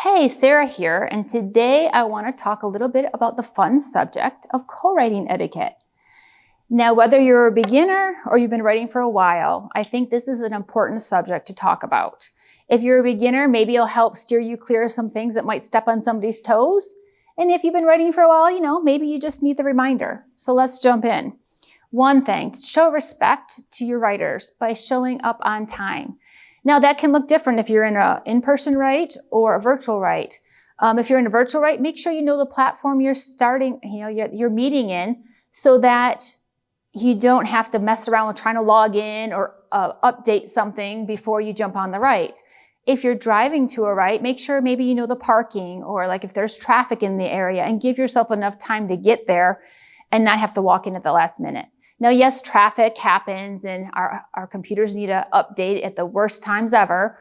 Hey, Sarah here, and today I want to talk a little bit about the fun subject of co-writing etiquette. Now, whether you're a beginner or you've been writing for a while, I think this is an important subject to talk about. If you're a beginner, maybe it'll help steer you clear of some things that might step on somebody's toes. And if you've been writing for a while, maybe you just need the reminder. So let's jump in. One thing, show respect to your writers by showing up on time. Now that can look different if you're in an in-person write or a virtual write. If you're in a virtual write, make sure you know the platform you're starting, your meeting in, so that you don't have to mess around with trying to log in or update something before you jump on the write. If you're driving to a write, make sure maybe you know the parking or like if there's traffic in the area, and give yourself enough time to get there and not have to walk in at the last minute. Now, yes, traffic happens and our computers need to update at the worst times ever.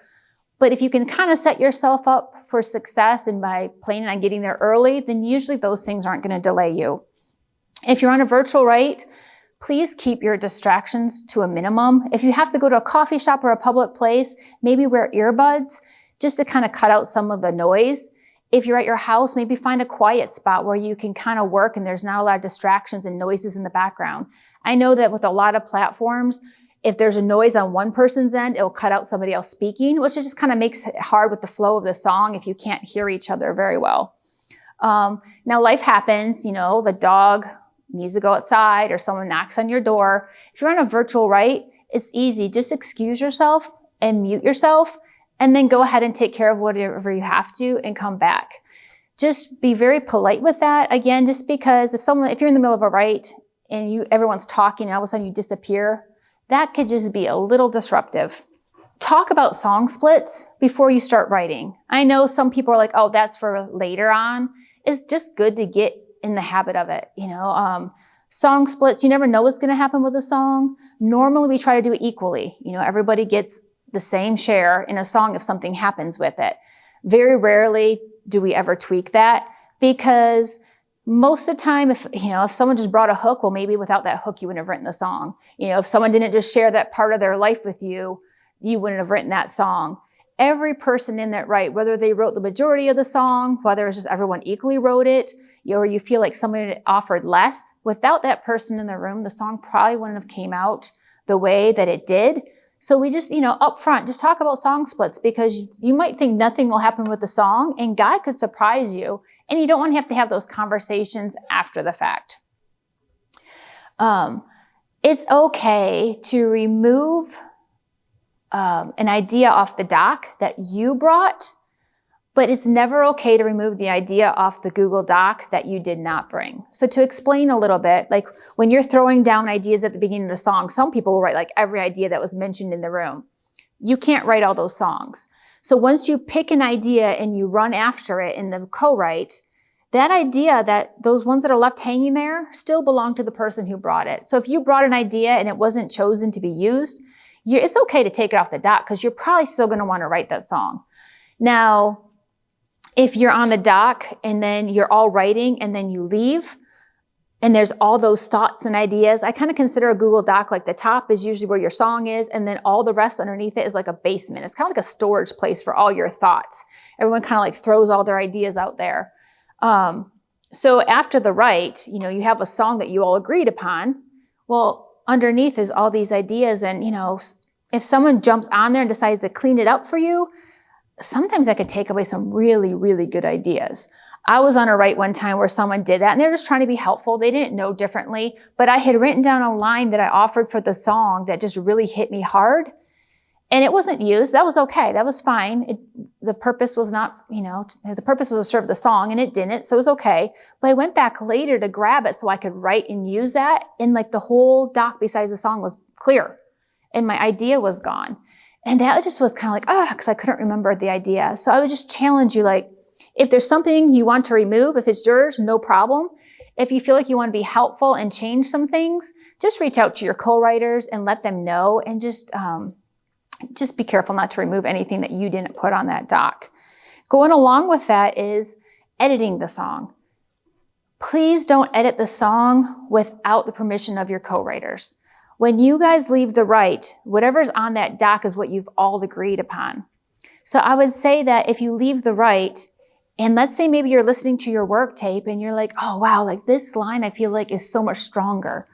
But if you can kind of set yourself up for success and by planning on getting there early, then usually those things aren't going to delay you. If you're on a virtual write, please keep your distractions to a minimum. If you have to go to a coffee shop or a public place, maybe wear earbuds just to kind of cut out some of the noise. If you're at your house, maybe find a quiet spot where you can kind of work and there's not a lot of distractions and noises in the background. I know that with a lot of platforms, if there's a noise on one person's end, it'll cut out somebody else speaking, which just kind of makes it hard with the flow of the song if you can't hear each other very well. Now life happens, the dog needs to go outside or someone knocks on your door. If you're on a virtual write, it's easy. Just excuse yourself and mute yourself, and then go ahead and take care of whatever you have to and come back. Just be very polite with that. Again, just because if you're in the middle of a write and everyone's talking and all of a sudden you disappear, that could just be a little disruptive. Talk about song splits before you start writing. I know some people are like, oh, that's for later on. It's just good to get in the habit of it. Song splits, you never know what's going to happen with a song. Normally we try to do it equally. Everybody gets the same share in a song if something happens with it. Very rarely do we ever tweak that, because most of the time, if someone just brought a hook, well, maybe without that hook, you wouldn't have written the song. If someone didn't just share that part of their life with you, you wouldn't have written that song. Every person in that write, whether they wrote the majority of the song, whether it's just everyone equally wrote it, or you feel like somebody offered less, without that person in the room, the song probably wouldn't have came out the way that it did. So we just, up front, just talk about song splits, because you might think nothing will happen with the song and God could surprise you. And you don't want to have those conversations after the fact. It's okay to remove an idea off the doc that you brought, but it's never okay to remove the idea off the Google Doc that you did not bring. So to explain a little bit, like when you're throwing down ideas at the beginning of the song, some people will write like every idea that was mentioned in the room. You can't write all those songs. So once you pick an idea and you run after it in the co-write, that idea, those ones that are left hanging there still belong to the person who brought it. So if you brought an idea and it wasn't chosen to be used, it's okay to take it off the doc, because you're probably still going to want to write that song. Now, if you're on the doc and then you're all writing and then you leave and there's all those thoughts and ideas, I kind of consider a Google Doc like the top is usually where your song is, and then all the rest underneath it is like a basement. It's kind of like a storage place for all your thoughts. Everyone kind of like throws all their ideas out there. So after the write, you have a song that you all agreed upon. Well, underneath is all these ideas, and if someone jumps on there and decides to clean it up for you, sometimes that could take away some really, really good ideas. I was on a write one time where someone did that and they're just trying to be helpful. They didn't know differently, but I had written down a line that I offered for the song that just really hit me hard, and it wasn't used. That was okay. That was fine. The purpose was not, the purpose was to serve the song, and it didn't, so it was okay. But I went back later to grab it so I could write and use that, and like the whole doc besides the song was clear and my idea was gone. And that just was kind of like, because I couldn't remember the idea. So I would just challenge you, like, if there's something you want to remove, if it's yours, no problem. If you feel like you want to be helpful and change some things, just reach out to your co-writers and let them know, and just be careful not to remove anything that you didn't put on that doc. Going along with that is editing the song. Please don't edit the song without the permission of your co-writers. When you guys leave the write, whatever's on that doc is what you've all agreed upon. So I would say that if you leave the write And let's say maybe you're listening to your work tape and you're like, oh, wow, like this line I feel like is so much stronger.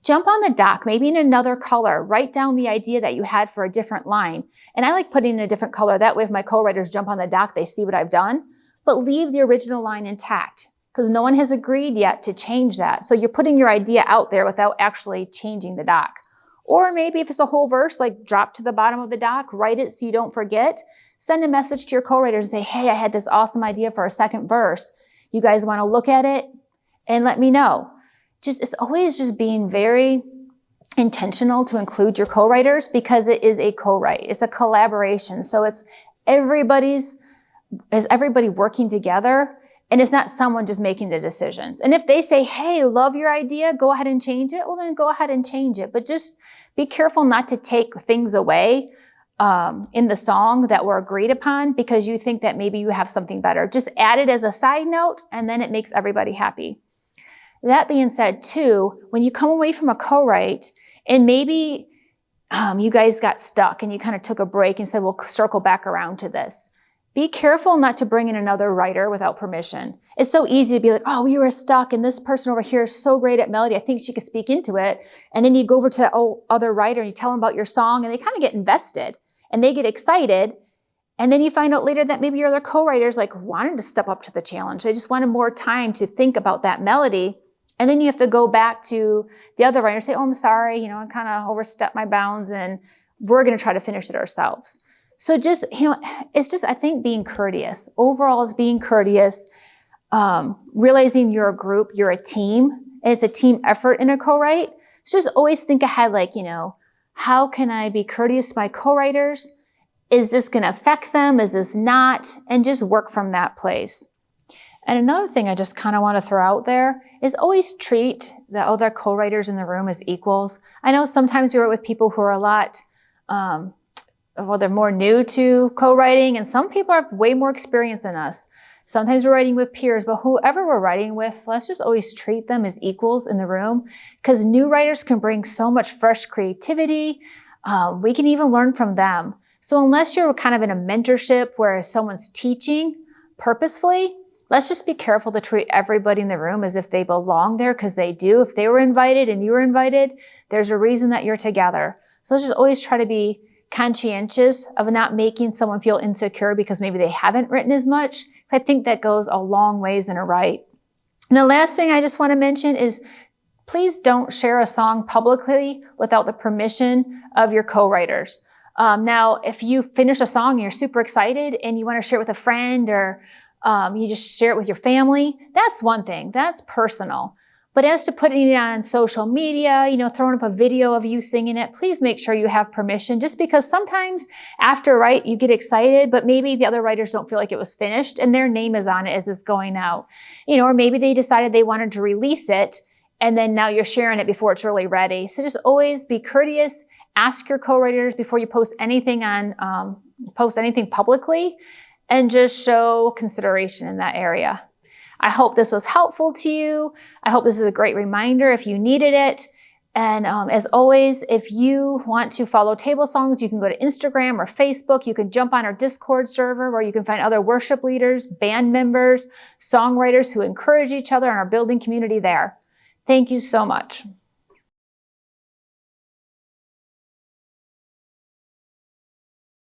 Jump on the doc, maybe in another color. Write down the idea that you had for a different line. And I like putting in a different color. That way, if my co-writers jump on the doc, they see what I've done. But leave the original line intact because no one has agreed yet to change that. So you're putting your idea out there without actually changing the doc. Or maybe if it's a whole verse, like drop to the bottom of the doc, write it so you don't forget. Send a message to your co-writers and say, hey, I had this awesome idea for a second verse. You guys want to look at it and let me know. It's always just being very intentional to include your co-writers because it is a co-write. It's a collaboration. So it's everybody working together and it's not someone just making the decisions. And if they say, hey, love your idea, go ahead and change it, well, then go ahead and change it. But just be careful not to take things away in the song that were agreed upon because you think that maybe you have something better. Just add it as a side note and then it makes everybody happy. That being said, too, when you come away from a co-write and maybe you guys got stuck and you kind of took a break and said, we'll circle back around to this. Be careful not to bring in another writer without permission. It's so easy to be like, oh, we were stuck and this person over here is so great at melody. I think she could speak into it. And then you go over to that other writer and you tell them about your song and they kind of get invested and they get excited. And then you find out later that maybe your other co-writers like wanted to step up to the challenge. They just wanted more time to think about that melody. And then you have to go back to the other writer and say, oh, I'm sorry, I kind of overstepped my bounds and we're going to try to finish it ourselves. So just, it's just, I think being courteous. Overall is being courteous, realizing you're a group, you're a team, and it's a team effort in a co-write. So just always think ahead, like, how can I be courteous to my co-writers? Is this going to affect them? Is this not? And just work from that place. And another thing I just kind of want to throw out there is always treat the other co-writers in the room as equals. I know sometimes we work with people who are a lot, they're more new to co-writing, and some people have way more experience than us. Sometimes we're writing with peers, but whoever we're writing with, let's just always treat them as equals in the room because new writers can bring so much fresh creativity. We can even learn from them. So unless you're kind of in a mentorship where someone's teaching purposefully, let's just be careful to treat everybody in the room as if they belong there because they do. If they were invited and you were invited, there's a reason that you're together. So let's just always try to be conscientious of not making someone feel insecure because maybe they haven't written as much. I think that goes a long ways in a write. And the last thing I just want to mention is please don't share a song publicly without the permission of your co-writers. Now, if you finish a song and you're super excited and you want to share it with a friend or you just share it with your family, that's one thing. That's personal. But as to putting it on social media, throwing up a video of you singing it, please make sure you have permission just because sometimes after a write, you get excited, but maybe the other writers don't feel like it was finished and their name is on it as it's going out. Or maybe they decided they wanted to release it and then now you're sharing it before it's really ready. So just always be courteous. Ask your co-writers before you post anything publicly and just show consideration in that area. I hope this was helpful to you. I hope this is a great reminder if you needed it. And as always, if you want to follow Table Songs, you can go to Instagram or Facebook. You can jump on our Discord server where you can find other worship leaders, band members, songwriters who encourage each other and are building community there. Thank you so much.